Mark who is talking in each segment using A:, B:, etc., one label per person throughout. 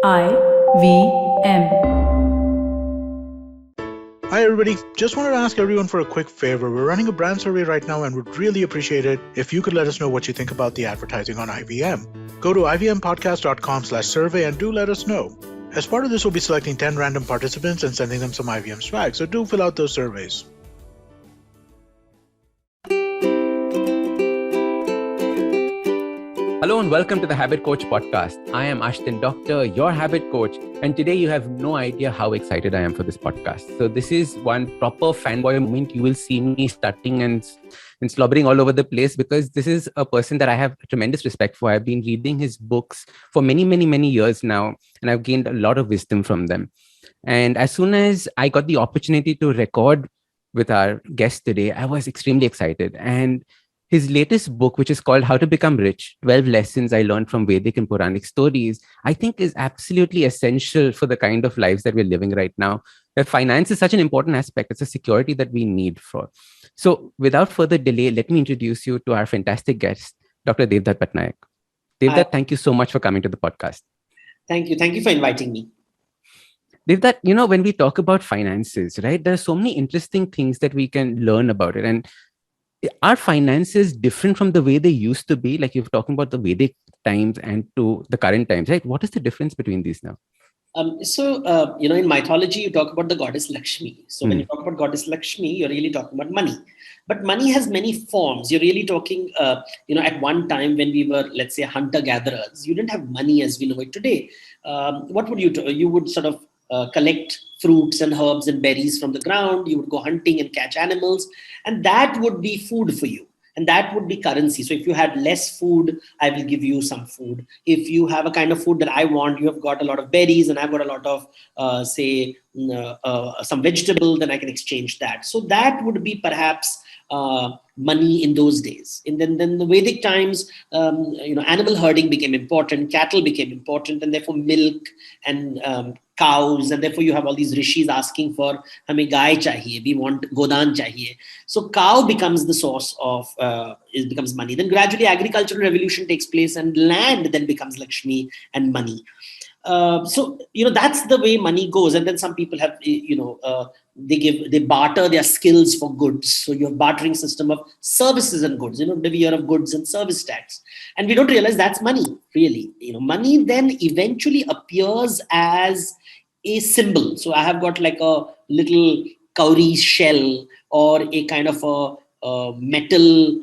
A: IVM.
B: Hi everybody, just wanted to ask everyone for a quick favor. We're running a brand survey right now and would really appreciate it if you could let us know what you think about the advertising on IVM. Go to ivmpodcast.com/survey and do let us know. As part of this, we'll be selecting 10 random participants and sending them some IVM swag, so do fill out those surveys.
C: Hello and welcome to the Habit Coach podcast. I am Ashdin, Doctor, your habit coach. And today you have no idea how excited I am for this podcast. So this is one proper fanboy moment. You will see me starting and slobbering all over the place because this is a person that I have tremendous respect for. I've been reading his books for many years now, and I've gained a lot of wisdom from them. And as soon as I got the opportunity to record with our guest today, I was extremely excited. And his latest book, which is called How to Become Rich, 12 Lessons I Learned from Vedic and Puranic Stories, I think is absolutely essential for the kind of lives that we're living right now. Where finance is such an important aspect. It's a security that we need for. So without further delay, let me introduce you to our fantastic guest, Dr. Devdutt Pattanaik. Devdutt, thank you so much for coming to the podcast.
D: Thank you. Thank you for inviting me.
C: Devdutt, when we talk about finances, right, there are so many interesting things that we can learn about it. And are finances different from the way they used to be? Like you're talking about the Vedic times and to the current times, right? What is the difference between these now?
D: In mythology, you talk about the goddess Lakshmi. So when you talk about goddess Lakshmi, you're really talking about money. But money has many forms. You're really talking, at one time when we were, let's say, hunter-gatherers, you didn't have money as we know it today. What would you do? You would sort of collect fruits and herbs and berries from the ground. You would go hunting and catch animals, and that would be food for you. And that would be currency. So if you had less food, I will give you some food. If you have a kind of food that I want, you have got a lot of berries and I've got a lot of, some vegetable, then I can exchange that. So that would be perhaps money in those days. And then the Vedic times, animal herding became important, cattle became important, and therefore milk and cows, and therefore you have all these rishis asking for hame gai chahiye, we want godan chahiye. So cow becomes the source of it becomes money. Then gradually agricultural revolution takes place and land then becomes Lakshmi and money. That's the way money goes. And then some people have they barter their skills for goods. So you have bartering system of services and goods. We hear of goods and service tax, and we don't realize that's money really. Money then eventually appears as a symbol. So I have got like a little cowrie shell or a kind of a metal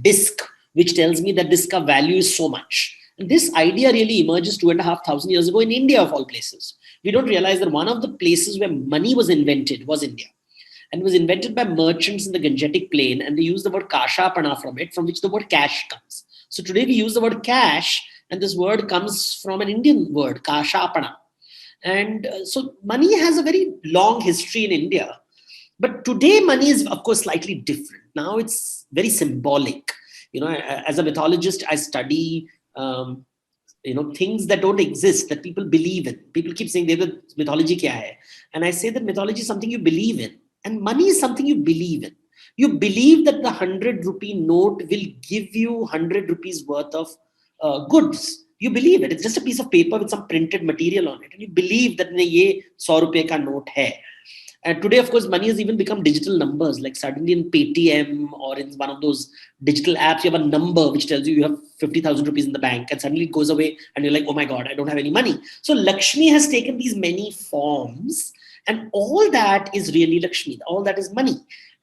D: disc which tells me that this value is so much. And this idea really emerges 2,500 years ago in India, of all places. We don't realize that one of the places where money was invented was India. And it was invented by merchants in the Gangetic Plain, and they used the word kashapana from it, from which the word cash comes. So today we use the word cash, and this word comes from an Indian word, kashapana. And so money has a very long history in India. But today money is, of course, slightly different. Now it's very symbolic. As a mythologist, I study things that don't exist, that people believe in. People keep saying, Devdutt, mythology kya hai? And I say that mythology is something you believe in. And money is something you believe in. You believe that the 100 rupee note will give you 100 rupees worth of goods. You believe it. It's just a piece of paper with some printed material on it. And you believe that ye 100 rupee ka note hai. And today, of course, money has even become digital numbers. Like suddenly in Paytm or in one of those digital apps, you have a number which tells you have 50,000 rupees in the bank, and suddenly it goes away and you're like, oh my God, I don't have any money. So Lakshmi has taken these many forms, and all that is really Lakshmi. All that is money.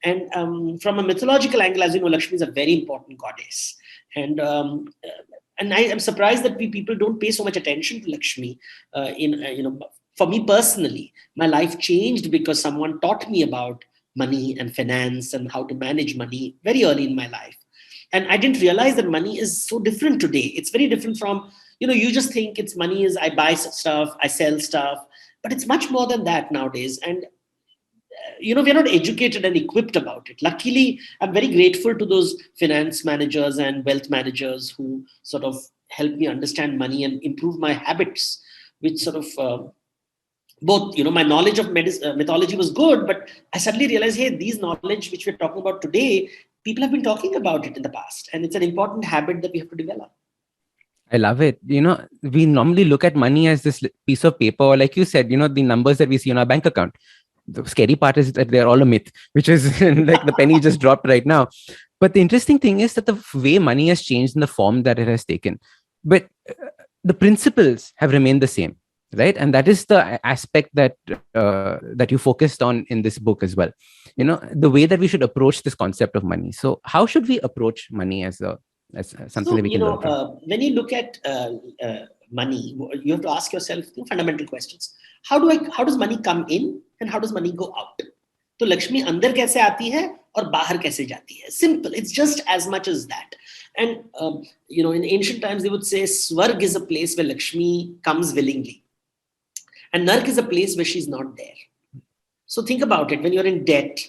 D: And from a mythological angle, as you know, Lakshmi is a very important goddess. And I am surprised that people don't pay so much attention to Lakshmi for me personally, my life changed because someone taught me about money and finance and how to manage money very early in my life. And I didn't realize that money is so different today. It's very different from, you just think it's money is I buy stuff, I sell stuff, but it's much more than that nowadays. And, we're not educated and equipped about it. Luckily, I'm very grateful to those finance managers and wealth managers who sort of helped me understand money and improve my habits, which sort of, both, my knowledge of mythology was good, but I suddenly realized, hey, these knowledge which we're talking about today, people have been talking about it in the past. And it's an important habit that we have to develop.
C: I love it. We normally look at money as this piece of paper, or like you said, the numbers that we see on our bank account. The scary part is that they're all a myth, which is like the penny just dropped right now. But the interesting thing is that the way money has changed in the form that it has taken, but the principles have remained the same, right? And that is the aspect that you focused on in this book as well. The way that we should approach this concept of money. So, how should we approach money as something that
D: So,
C: we can learn from?
D: when you look at money, you have to ask yourself two fundamental questions. How does money come in and how does money go out? तो लक्ष्मी अंदर कैसे आती है और बाहर कैसे जाती है? Simple. It's just as much as that. And in ancient times, they would say Swarg is a place where Lakshmi comes willingly, and Nark is a place where she's not there. So think about it. When you're in debt,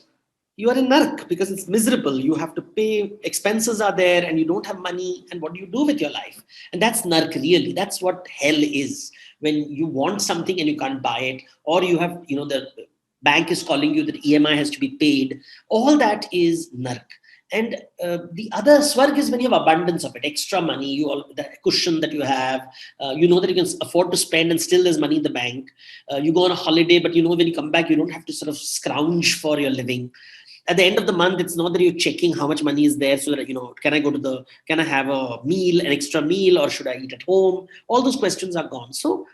D: you are in Nark because it's miserable. You have to pay, expenses are there, and you don't have money. And what do you do with your life? And that's Nark, really. That's what hell is. When you want something and you can't buy it, or you have, the bank is calling you that EMI has to be paid. All that is Nark. And the other Swarg is when you have abundance of it, extra money, the cushion that you have, that you can afford to spend and still there's money in the bank. You go on a holiday, but when you come back, you don't have to sort of scrounge for your living. At the end of the month, it's not that you're checking how much money is there so that, can I have an extra meal, or should I eat at home? All those questions are gone. So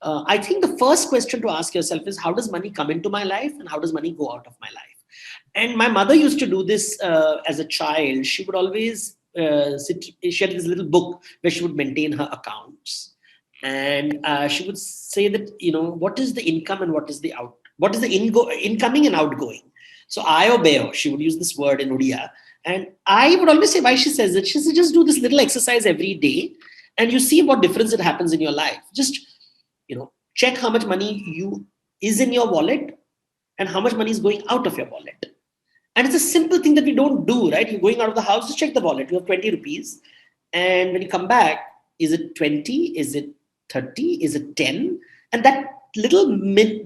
D: I think the first question to ask yourself is, how does money come into my life and how does money go out of my life? And my mother used to do this as a child. She would always she had this little book where she would maintain her accounts. And she would say that, what is the income and what is the incoming and outgoing? So I obey. She would use this word in Odia. And I would always say why she says it. She says, just do this little exercise every day and you see what difference it happens in your life. Just, check how much money is in your wallet and how much money is going out of your wallet. And it's a simple thing that we don't do, right? You're going out of the house, just check the wallet. You have 20 rupees. And when you come back, is it 20? Is it 30? Is it 10? And that little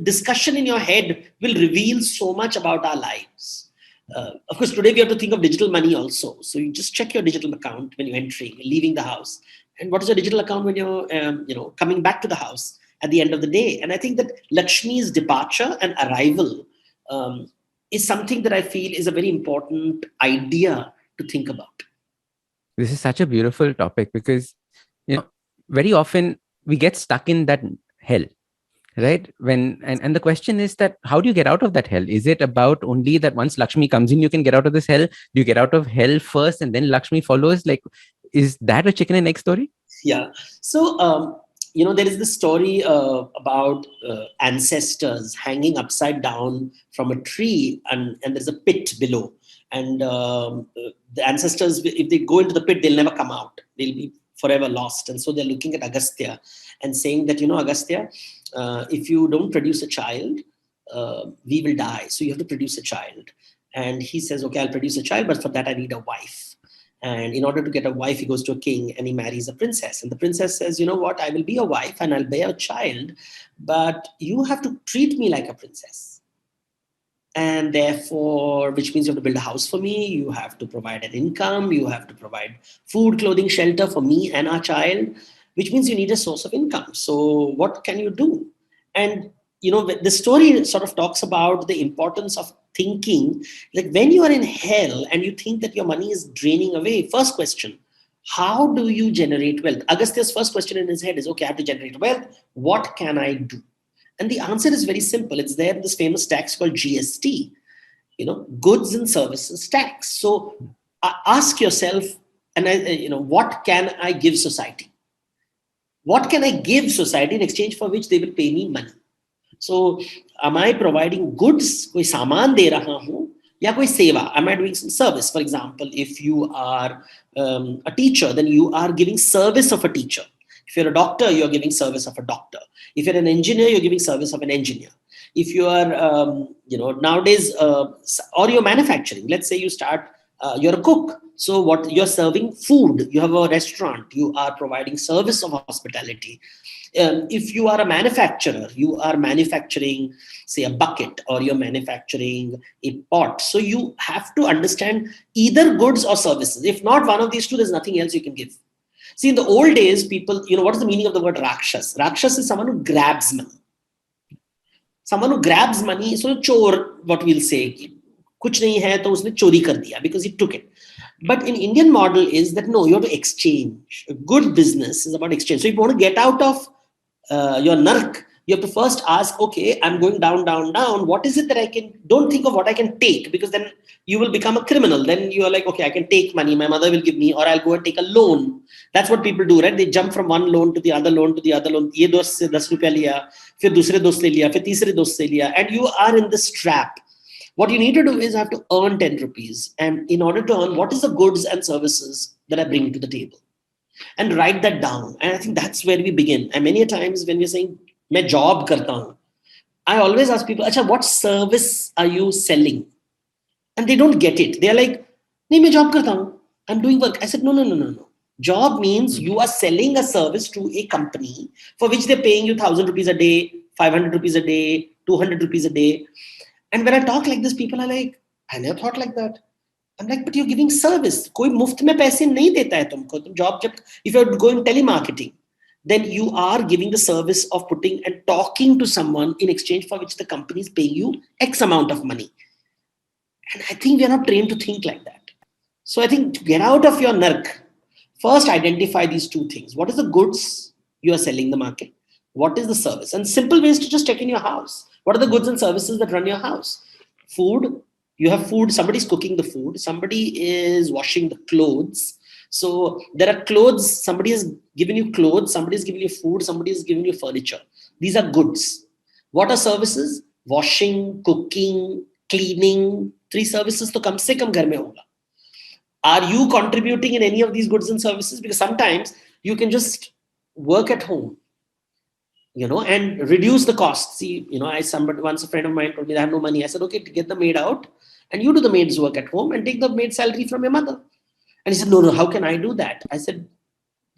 D: discussion in your head will reveal so much about our lives. Of course, today we have to think of digital money also. So you just check your digital account when you're entering, leaving the house. And what is your digital account when you're, coming back to the house at the end of the day? And I think that Lakshmi's departure and arrival is something that I feel is a very important idea to think about.
C: This is such a beautiful topic because, very often we get stuck in that hell, right? And the question is that how do you get out of that hell? Is it about only that once Lakshmi comes in, you can get out of this hell? Do you get out of hell first and then Lakshmi follows? Like, is that a chicken and egg story?
D: Yeah. So, there is this story about ancestors hanging upside down from a tree and there's a pit below. And the ancestors, if they go into the pit, they'll never come out. They'll be forever lost. And so they're looking at Agastya and saying that, Agastya, if you don't produce a child, we will die. So you have to produce a child. And he says, okay, I'll produce a child, but for that I need a wife. And in order to get a wife, he goes to a king and he marries a princess. And the princess says, you know what, I will be a wife and I'll bear a child, but you have to treat me like a princess. And therefore, which means you have to build a house for me. You have to provide an income. You have to provide food, clothing, shelter for me and our child, which means you need a source of income. So what can you do? And, the story sort of talks about the importance of thinking, like when you are in hell and you think that your money is draining away, first question, how do you generate wealth? Agastya's first question in his head is, okay, I have to generate wealth. What can I do? And the answer is very simple. It's there in this famous tax called GST, goods and services tax. So ask yourself, what can I give society? What can I give society in exchange for which they will pay me money? So am I providing goods? Koi saman de raha hu, ya koi seva? Am I doing some service? For example, if you are a teacher, then you are giving service of a teacher. If you're a doctor, you're giving service of a doctor. If you're an engineer, you're giving service of an engineer. If you are, nowadays, or you're manufacturing, let's say you start, you're a cook. So what you're serving food, you have a restaurant, you are providing service of hospitality. If you are a manufacturer, you are manufacturing, say, a bucket, or you're manufacturing a pot. So you have to understand either goods or services. If not one of these two, there's nothing else you can give. See, in the old days, people, what is the meaning of the word Rakshas? Rakshas is someone who grabs money. Someone who grabs money, so chor, what we'll say, kuch nahi hai to usne chori kar diya, because he took it. But in Indian model is that no, you have to exchange. A good business is about exchange. So if you want to get out of your nark, you have to first ask, okay, I'm going down, down, down. What is it that I can, don't think of what I can take, because then you will become a criminal. Then you are like, okay, I can take money, my mother will give me, or I'll go and take a loan. That's what people do, right? They jump from one loan to the other loan to the other loan. Ye dost se 10 rupiya liya, fir dusre dost se liya, fir teesre dost se liya, and you are in this trap. What you need to do is have to earn 10 rupees. And in order to earn, what is the goods and services that I bring to the table? And write that down. And I think that's where we begin. And many times when we're saying, मैं job करता हूं, I always ask people, अच्छा, what service are you selling? And they don't get it. They're like, नहीं, मैं job करता हूं, I'm doing work. I said, no. Job means you are selling a service to a company for which they're paying you 1,000 rupees a day, 500 rupees a day, 200 rupees a day. And when I talk like this, people are like, I never thought like that. I'm like, but you're giving service. कोई मुफ्त में पैसे नहीं देता है तुमको. तुम job जब, if you're going telemarketing, then you are giving the service of putting and talking to someone in exchange for which the company is paying you X amount of money. And I think we are not trained to think like that. So I think to get out of your nark, first identify these two things. What is the goods you are selling the market? What is the service? And simple ways to just check in your house. What are the goods and services that run your house? Food. You have food. Somebody's cooking the food. Somebody is washing the clothes. So there are clothes. Somebody has given you clothes. Somebody has given you food. Somebody has given you furniture. These are goods. What are services? Washing, cooking, cleaning. 3 services to kam se kam ghar mein hoga. Are you contributing in any of these goods and services? Because sometimes you can just work at home, and reduce the cost. See, once a friend of mine told me, I have no money. I said, okay, get the maid out and you do the maid's work at home and take the maid's salary from your mother. And he said, no, how can I do that? I said,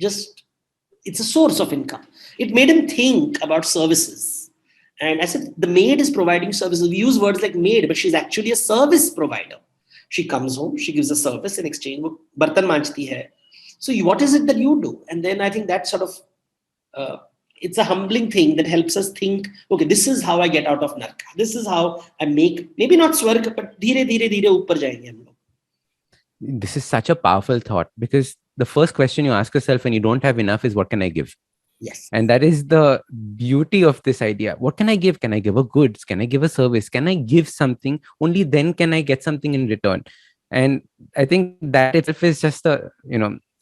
D: it's a source of income. It made him think about services. And I said, the maid is providing services. We use words like maid, but she's actually a service provider. She comes home, she gives a service in exchange. वो बर्तन मांजती है. So what is it that you do? And then I think that sort of, it's a humbling thing that helps us think, okay, this is how I get out of narka. This is how I make, maybe not swarg, but धीरे धीरे ऊपर जाएंगे हम लोग.
C: This is such a powerful thought, because the first question you ask yourself when you don't have enough is, what can I give?
D: Yes.
C: And that is the beauty of this idea. What can I give? Can I give a goods? Can I give a service? Can I give something? Only then can I get something in return. And I think that itself is just a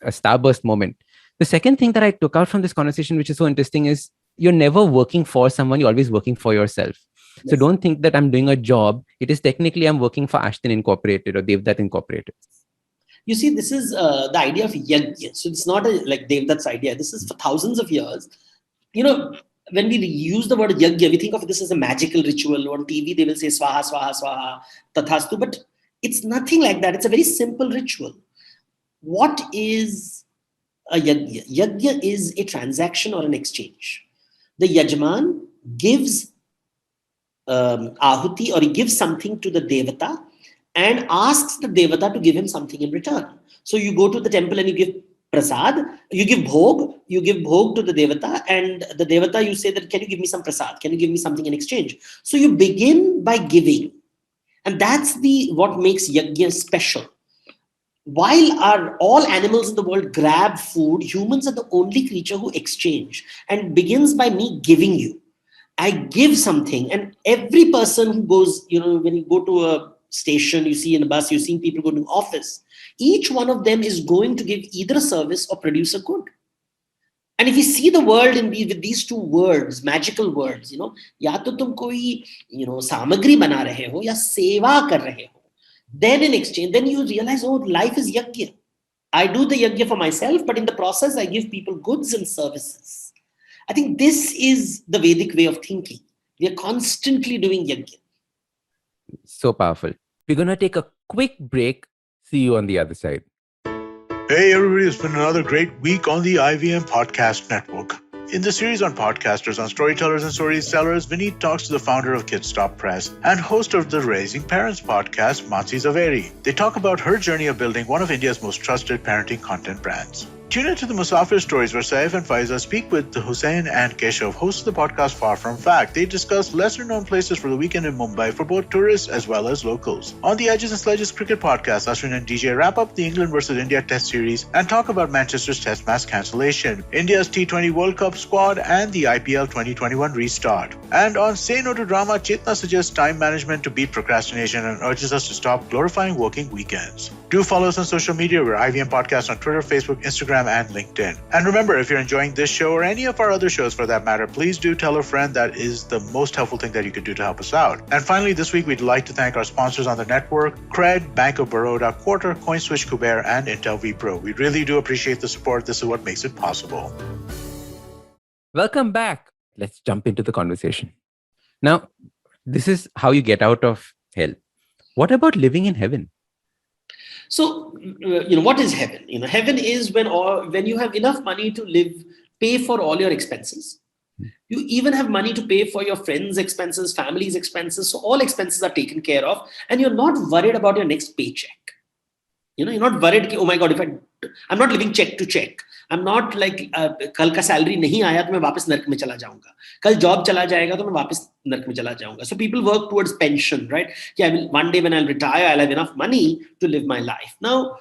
C: starburst moment. The second thing that I took out from this conversation, which is so interesting, is you're never working for someone. You're always working for yourself. Yes. So don't think that I'm doing a job. It is technically I'm working for Ashdin Incorporated or Devdutt Incorporated.
D: You see, this is the idea of yajna. So it's not like Devdutt's idea. This is for thousands of years. When we use the word yajna, we think of this as a magical ritual. On TV, they will say swaha, swaha, swaha, tathastu. But it's nothing like that. It's a very simple ritual. What is a yajna? Yajna is a transaction or an exchange. The yajman gives ahuti, or he gives something to the devata, and asks the devata to give him something in return. So you go to the temple and you give prasad, you give bhog to the devata, and the devata, you say that, can you give me some prasad? Can you give me something in exchange? So you begin by giving. And that's what makes yajna special. While all animals in the world grab food, humans are the only creature who exchange, and begins by me giving you. I give something, and every person who goes, when you go to a station, you see in a bus, you're seeing people go to office. Each one of them is going to give either a service or produce a good. And if you see the world with these two words, magical words, ya to tum koi, samagri bana rahe ho, ya seva kar rahe ho. Then in exchange, then you realize, oh, life is yajna. I do the yajna for myself, but in the process, I give people goods and services. I think this is the Vedic way of thinking. We are constantly doing yajna.
C: So powerful. We're going to take a quick break. See you on the other side.
B: Hey, everybody. It's been another great week on the IVM Podcast Network. In the series on podcasters, on storytellers and storytellers, Vineet talks to the founder of Kids Stop Press and host of the Raising Parents podcast, Mansi Zaveri. They talk about her journey of building one of India's most trusted parenting content brands. Tune into the Musafir Stories where Saif and Faiza speak with Hussein and Keshav, hosts of the podcast Far From Fact. They discuss lesser-known places for the weekend in Mumbai for both tourists as well as locals. On the Edges and Sledges cricket podcast, Ashdin and DJ wrap up the England vs India Test series and talk about Manchester's Test match cancellation, India's T20 World Cup squad, and the IPL 2021 restart. And on Say No to Drama, Chetna suggests time management to beat procrastination and urges us to stop glorifying working weekends. Do follow us on social media. We're IVM Podcast on Twitter, Facebook, Instagram, and LinkedIn. And remember, if you're enjoying this show or any of our other shows for that matter, please do tell a friend. That is the most helpful thing that you could do to help us out. And finally, this week, we'd like to thank our sponsors on the network, Cred, Bank of Baroda, Quarter, CoinSwitch, Kuber, and Intel vPro. We really do appreciate the support. This is what makes it possible.
C: Welcome back. Let's jump into the conversation. Now, this is how you get out of hell. What about living in heaven?
D: So, what is heaven? Heaven is when you have enough money to pay for all your expenses. You even have money to pay for your friends' expenses, family's expenses. So all expenses are taken care of, and you're not worried about your next paycheck. You're not worried, oh my God, I'm not living check to check. I'm not like, कल का salary नहीं आया तो मैं वापस नर्क में चला जाऊंगा. कल job चला जाएगा तो मैं वापस नर्क में चला जाऊंगा. So people work towards pension, right? One day when I'll retire, I'll have enough money to live my life. Now,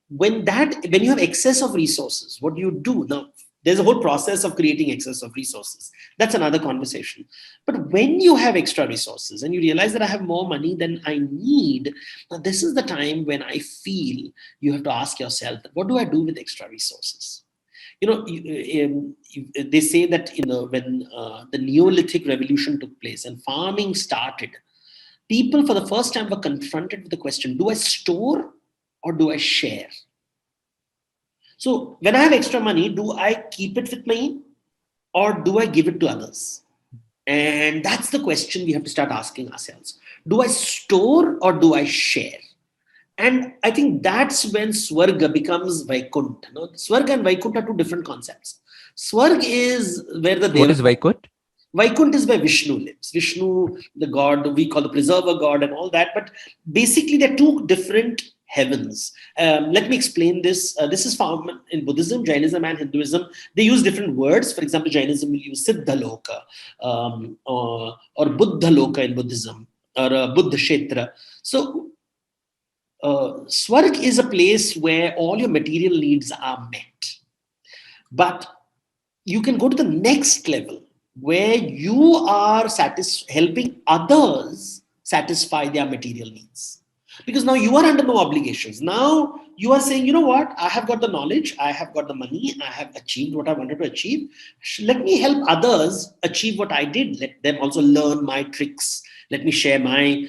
D: when you have excess of resources, what do you do? Now, there's a whole process of creating excess of resources. That's another conversation. But when you have extra resources and you realize that I have more money than I need, now this is the time when I feel you have to ask yourself, what do I do with extra resources? They say that when the Neolithic revolution took place and farming started, people for the first time were confronted with the question, do I store or do I share? So when I have extra money, do I keep it with me or do I give it to others? And that's the question we have to start asking ourselves. Do I store or do I share? And I think that's when Swarga becomes Vaikuntha. Swarga and Vaikuntha are two different concepts. Swarga is where the...
C: What is Vaikuntha?
D: Vaikuntha is where Vishnu lives. Vishnu, the god, we call the preserver god and all that. But basically, they're two different heavens. Let me explain this. This is found in Buddhism, Jainism, and Hinduism. They use different words. For example, Jainism will use Siddhaloka or Buddhaloka in Buddhism or Buddha Kshetra. So, Swarg is a place where all your material needs are met. But you can go to the next level where you are helping others satisfy their material needs. Because now you are under no obligations. Now you are saying, you know what? I have got the knowledge. I have got the money. I have achieved what I wanted to achieve. Let me help others achieve what I did. Let them also learn my tricks. Let me share my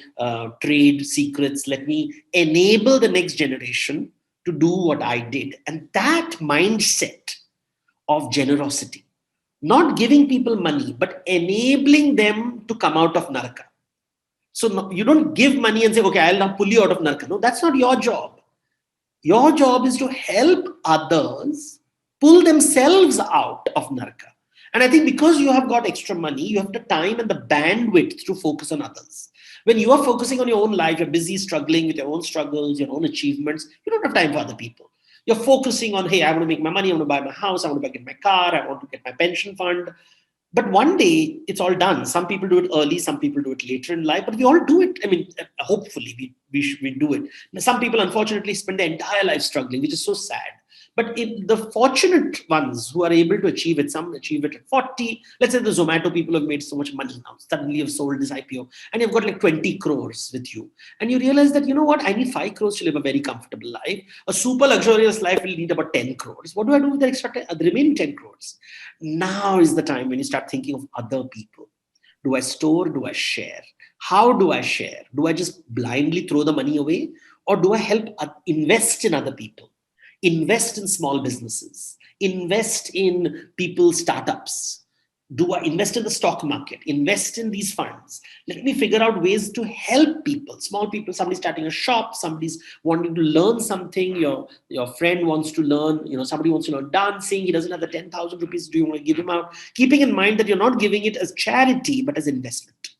D: trade secrets. Let me enable the next generation to do what I did. And that mindset of generosity, not giving people money, but enabling them to come out of naraka. So no, you don't give money and say, okay, I'll now pull you out of naraka. No, that's not your job. Your job is to help others pull themselves out of naraka. And I think because you have got extra money, you have the time and the bandwidth to focus on others. When you are focusing on your own life, you're busy struggling with your own struggles, your own achievements. You don't have time for other people. You're focusing on, hey, I want to make my money. I want to buy my house. I want to get my car. I want to get my pension fund. But one day it's all done. Some people do it early. Some people do it later in life. But we all do it. I mean, hopefully we do it. Some people, unfortunately, spend their entire life struggling, which is so sad. But the fortunate ones who are able to achieve it, some achieve it at 40. Let's say the Zomato people have made so much money now. Suddenly you've sold this IPO and you've got like 20 crores with you. And you realize that, you know what, I need 5 crores to live a very comfortable life. A super luxurious life will need about 10 crores. What do I do with the remaining 10 crores? Now is the time when you start thinking of other people. Do I store? Do I share? How do I share? Do I just blindly throw the money away? Or do I help invest in other people? Invest in small businesses, invest in people's startups. Do I invest in the stock market? Invest in these funds. Let me figure out ways to help people, small people, somebody starting a shop, somebody's wanting to learn something, your friend wants to learn, somebody wants to learn dancing, he doesn't have the 10,000 rupees, do you want to give him out? Keeping in mind that you're not giving it as charity, but as investment.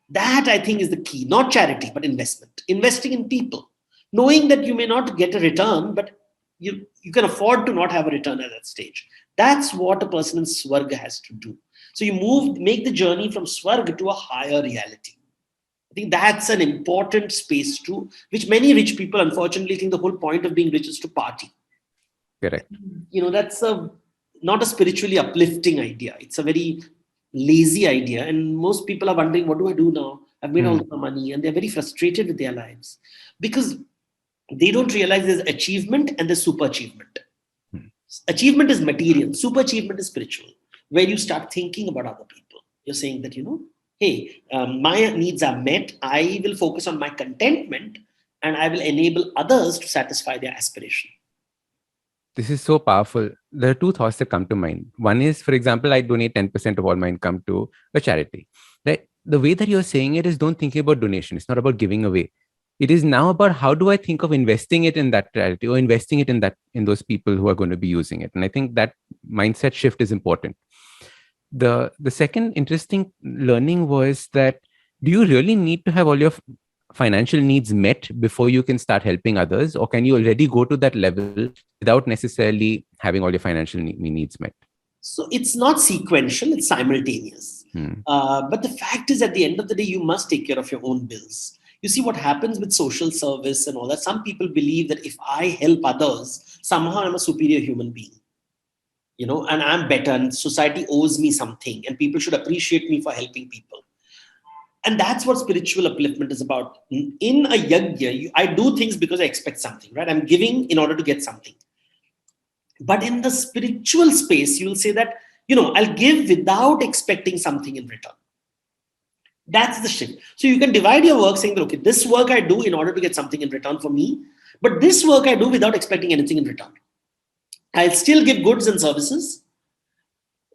D: That I think is the key, not charity, but investment. Investing in people. Knowing that you may not get a return, but you can afford to not have a return at that stage. That's what a person in Swarga has to do. So you make the journey from Swarga to a higher reality. I think that's an important space too, which many rich people unfortunately think the whole point of being rich is to party.
C: Correct.
D: That's not a spiritually uplifting idea. It's a very lazy idea. And most people are wondering, what do I do now? I've made all the money, and they're very frustrated with their lives because they don't realize there's achievement and there's super achievement. Achievement is material, super achievement is spiritual, where you start thinking about other people. You're saying that, hey, my needs are met. I will focus on my contentment and I will enable others to satisfy their aspiration.
C: This is so powerful. There are two thoughts that come to mind. One is, for example, I donate 10% of all my income to a charity. Right? The way that you're saying it is don't think about donation. It's not about giving away. It is now about how do I think of investing it in that charity or investing it in those people who are going to be using it. And I think that mindset shift is important. The second interesting learning was that do you really need to have all your financial needs met before you can start helping others, or can you already go to that level without necessarily having all your financial needs met?
D: So it's not sequential, it's simultaneous. But the fact is, at the end of the day, you must take care of your own bills. You see what happens with social service and all that. Some people believe that if I help others, somehow I'm a superior human being, and I'm better and society owes me something and people should appreciate me for helping people. And that's what spiritual upliftment is about. In a yajna, I do things because I expect something, right? I'm giving in order to get something. But in the spiritual space, you'll say that, I'll give without expecting something in return. That's the shift. So you can divide your work saying that, okay, this work I do in order to get something in return for me, but this work I do without expecting anything in return. I'll still give goods and services.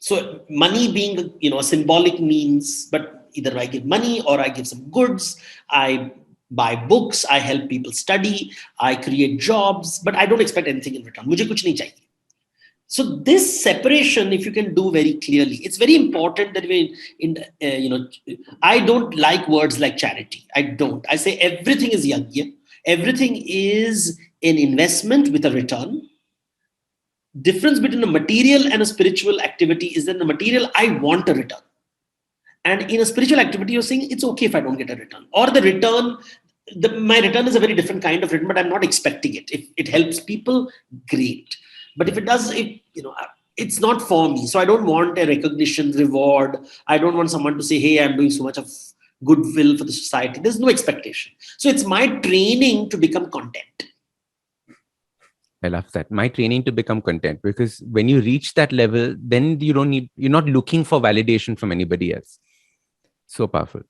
D: So money being, a symbolic means, but either I give money or I give some goods, I buy books, I help people study, I create jobs, but I don't expect anything in return. Mujhe kuch nahi chahiye. So this separation, if you can do very clearly, it's very important that I don't like words like charity. I don't. I say everything is yajna. Everything is an investment with a return. Difference between a material and a spiritual activity is that in the material, I want a return. And in a spiritual activity, you're saying it's okay if I don't get a return. Or the return, my return is a very different kind of return, but I'm not expecting it. If it helps people, great. But if it does, it's not for me. So I don't want a recognition, reward. I don't want someone to say, hey, I'm doing so much of goodwill for the society. There's no expectation. So it's my training to become content.
C: I love that. My training to become content, because when you reach that level, then you're not looking for validation from anybody else. So powerful.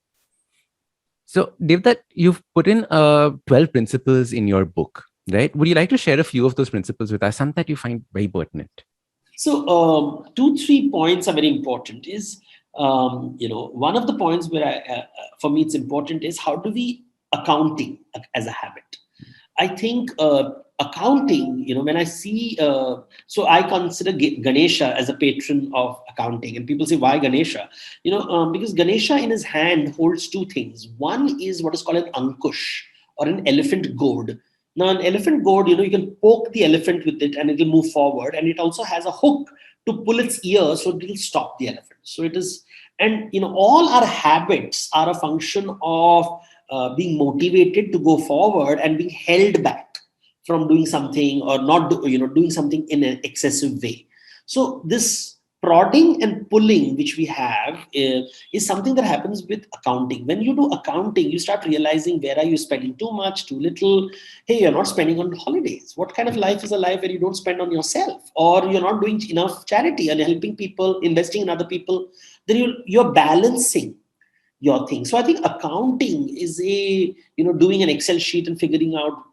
C: So Devdutt, you've put in 12 principles in your book, right? Would you like to share a few of those principles with us, some that you find very pertinent?
D: So 2-3 points are very important. Is one of the points where for me it's important is how do we accounting as a habit. I think accounting, when I see, so I consider Ganesha as a patron of accounting, and people say, why Ganesha? Because Ganesha in his hand holds two things. One is what is called an ankush or an elephant goad. Now, an elephant goad, you can poke the elephant with it and it will move forward. And it also has a hook to pull its ear so it will stop the elephant. So it is, and all our habits are a function of being motivated to go forward and being held back from doing something or not doing something in an excessive way. So this prodding and pulling which we have is something that happens with accounting. When you do accounting, you start realizing where are you spending too much, too little. Hey, you're not spending on holidays. What kind of life is a life where you don't spend on yourself, or you're not doing enough charity and helping people, investing in other people? Then you're balancing your thing. So I think accounting is doing an Excel sheet and figuring out,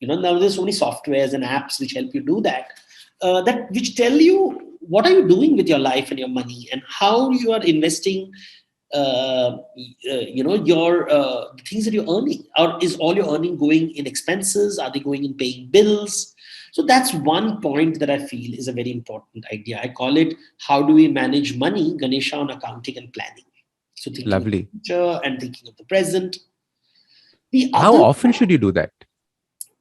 D: now there's so many softwares and apps which help you do that, which tell you what are you doing with your life and your money and how you are investing, your things that you're earning. Or is all your earning going in expenses? Are they going in paying bills? So that's one point that I feel is a very important idea. I call it, how do we manage money? Ganesha on accounting and planning. So thinking
C: Lovely.
D: of the future and thinking of the present.
C: How often should you do that?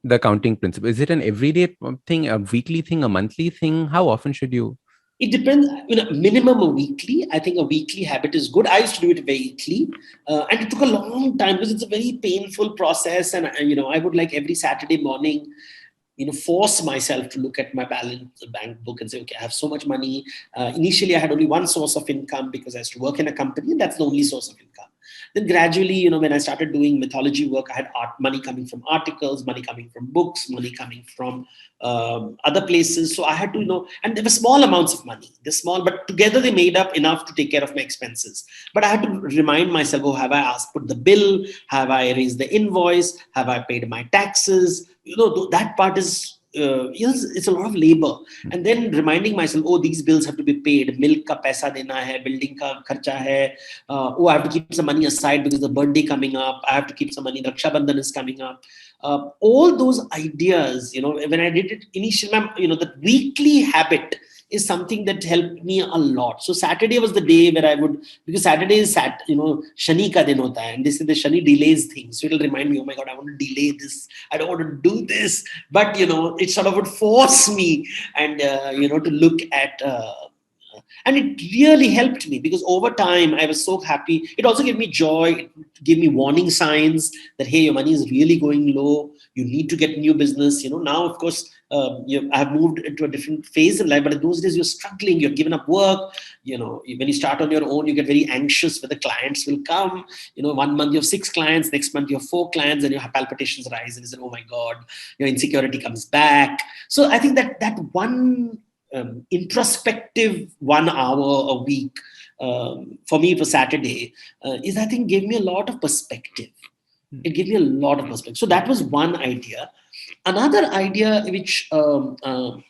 C: The accounting principle. Is it an everyday thing, a weekly thing, a monthly thing? How often should you?
D: It depends, minimum a weekly. I think a weekly habit is good. I used to do it weekly, and it took a long time because it's a very painful process. And I would like every Saturday morning, force myself to look at my balance bank book and say, okay, I have so much money. Initially, I had only one source of income because I used to work in a company, and that's the only source of income. Then gradually, when I started doing mythology work, I had money coming from articles, money coming from books, money coming from other places. So I had to, and there were small amounts of money. They're small, but together they made up enough to take care of my expenses. But I had to remind myself, oh, have I put the bill? Have I raised the invoice? Have I paid my taxes? That part is, it's a lot of labor. And then reminding myself, oh, these bills have to be paid. Milk ka paisa dena hai, building ka kharcha hai. Oh, I have to keep some money aside because the birthday coming up. I have to keep some money. Raksha Bandhan is coming up. All those ideas, when I did it initially, the weekly habit is something that helped me a lot. So Saturday was the day where I would, because Saturday is Shani ka din hota hai, and this is the Shani delays things. So it'll remind me, oh my God, I want to delay this. I don't want to do this. But, it sort of would force me and, to look at, and it really helped me because over time I was so happy. It also gave me joy. It gave me warning signs that, hey, your money is really going low. You need to get new business. Now, of course, I have moved into a different phase in life, but in those days you're struggling, you're given up work. When you start on your own, you get very anxious whether clients will come. 1 month you have 6 clients, next month you have 4 clients, and your palpitations rise, and you say, oh my God, your insecurity comes back. So I think that one introspective 1 hour a week, for me it was Saturday, is I think gave me a lot of perspective. It gave me a lot of perspective. So that was one idea. Another idea which I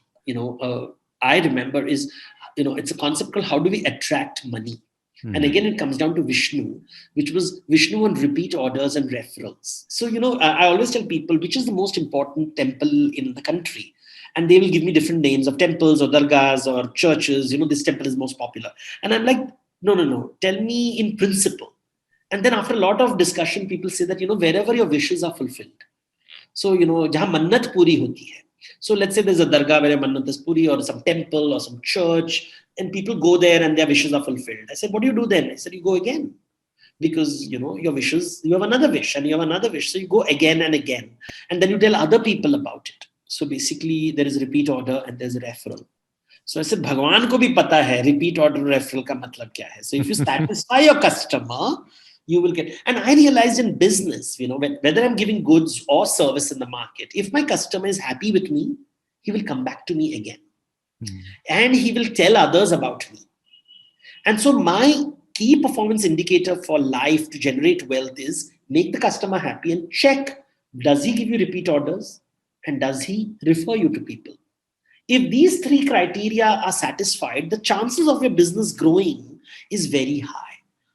D: remember is, it's a concept called how do we attract money? And again, it comes down to Vishnu, which was Vishnu on repeat orders and referrals. So, I always tell people which is the most important temple in the country. And they will give me different names of temples or dargahs or churches. This temple is most popular. And I'm like, no. Tell me in principle. And then after a lot of discussion, people say that, wherever your wishes are fulfilled. So, jahan mannat puri hoti hai. So let's say there's a dargah where a mannat is puri, or some temple or some church, and people go there and their wishes are fulfilled. I said, what do you do then? I said, you go again. Because, your wishes, you have another wish and you have another wish. So you go again and again. And then you tell other people about it. So basically there is a repeat order and there's a referral. So I said, Bhagwan ko bhi pata hai, repeat order referral ka matlab kya hai. So if you satisfy your customer, you will get. And I realized in business, whether I'm giving goods or service in the market, if my customer is happy with me, he will come back to me again. And he will tell others about me. And so my key performance indicator for life to generate wealth is make the customer happy and check, does he give you repeat orders? And does he refer you to people? If these 3 criteria are satisfied, the chances of your business growing is very high.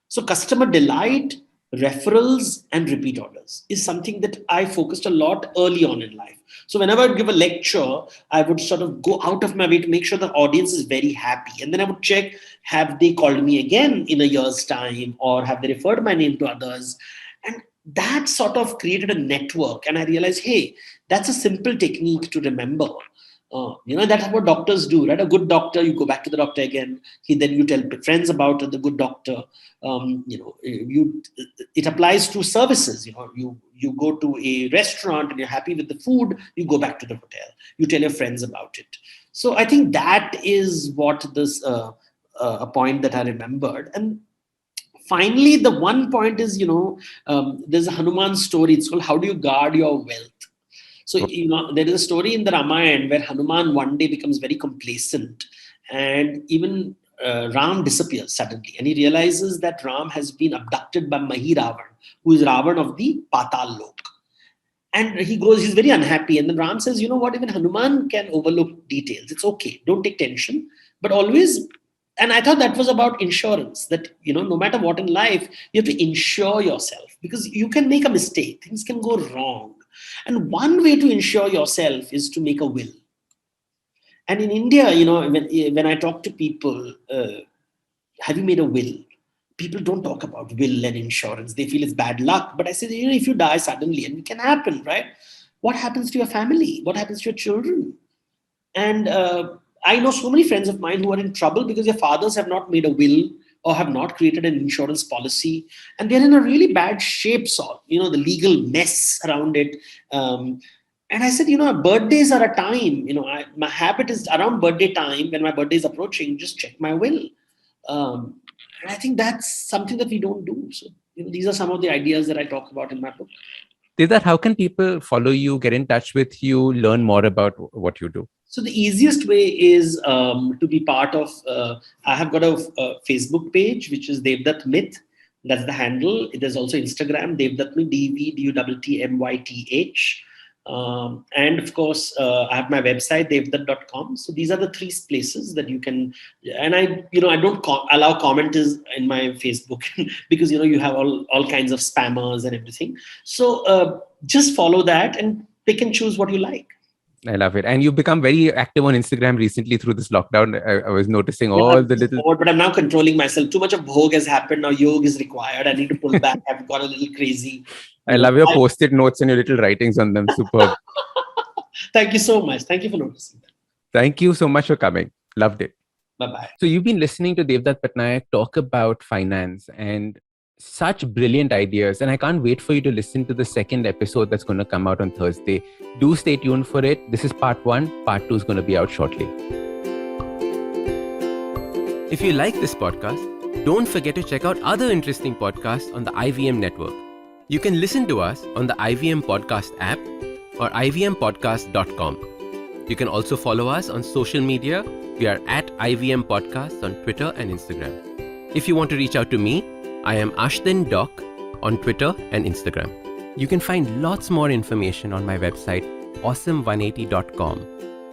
D: So customer delight, referrals, and repeat orders is something that I focused a lot early on in life. So whenever I would give a lecture, I would sort of go out of my way to make sure the audience is very happy. And then I would check, have they called me again in a year's time, or have they referred my name to others? And that sort of created a network. And I realized, hey, that's a simple technique to remember. That's what doctors do, right? A good doctor, you go back to the doctor again. Then you tell friends about the good doctor. It applies to services. You go to a restaurant and you're happy with the food, you go back to the hotel. You tell your friends about it. So I think that is what this a point that I remembered. And finally, the one point is, there's a Hanuman story. It's called How Do You Guard Your Wealth? So, there is a story in the Ramayana where Hanuman one day becomes very complacent, and even Ram disappears suddenly. And he realizes that Ram has been abducted by Mahi Ravan, who is Ravan of the Patal Lok. And he's very unhappy. And then Ram says, you know what, even Hanuman can overlook details. It's okay. Don't take tension. But always, and I thought that was about insurance, that, no matter what in life, you have to insure yourself because you can make a mistake. Things can go wrong. And one way to insure yourself is to make a will. And in India, when I talk to people, have you made a will? People don't talk about will and insurance. They feel it's bad luck. But I say, if you die suddenly, and it can happen, right? what happens to your family? What happens to your children? And I know so many friends of mine who are in trouble because their fathers have not made a will or have not created an insurance policy, and they're in a really bad shape. So, the legal mess around it. And I said, birthdays are a time. My habit is around birthday time, when my birthday is approaching, just check my will. And I think that's something that we don't do. So, these are some of the ideas that I talk about in my book.
C: Devdutt, how can people follow you, get in touch with you, learn more about what you do?
D: So the easiest way is to be part of, I have got a Facebook page, which is Devdutt Myth. That's the handle. There's also Instagram, Devdutt Myth, DVDUTTMYTH. And of course, I have my website, devdutt.com. So these are the three places that you can, and I don't allow commenters in my Facebook because, you have all kinds of spammers and everything. So just follow that and pick and choose what you like.
C: I love it. And you've become very active on Instagram recently through this lockdown. I was noticing all the little...
D: But I'm now controlling myself. Too much of bhog has happened. Now yoga is required. I need to pull back. I've got a little crazy.
C: I love your post-it notes and your little writings on them. Superb.
D: Thank you so much. Thank you for noticing that.
C: Thank you so much for coming. Loved it.
D: Bye-bye.
C: So you've been listening to Devdutt Pattanaik talk about finance and such brilliant ideas. And I can't wait for you to listen to the second episode that's going to come out on Thursday. Do stay tuned for it. This is part 1. Part 2 is going to be out shortly. If you like this podcast, don't forget to check out other interesting podcasts on the IVM network. You can listen to us on the IVM Podcast app or ivmpodcast.com. You can also follow us on social media. We are at IVM Podcasts on Twitter and Instagram. If you want to reach out to me, I am Ashdin Doc on Twitter and Instagram. You can find lots more information on my website, awesome180.com,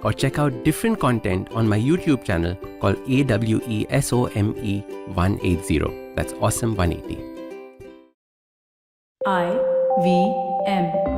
C: or check out different content on my YouTube channel called AWESOME180. That's Awesome 180.
A: IVM.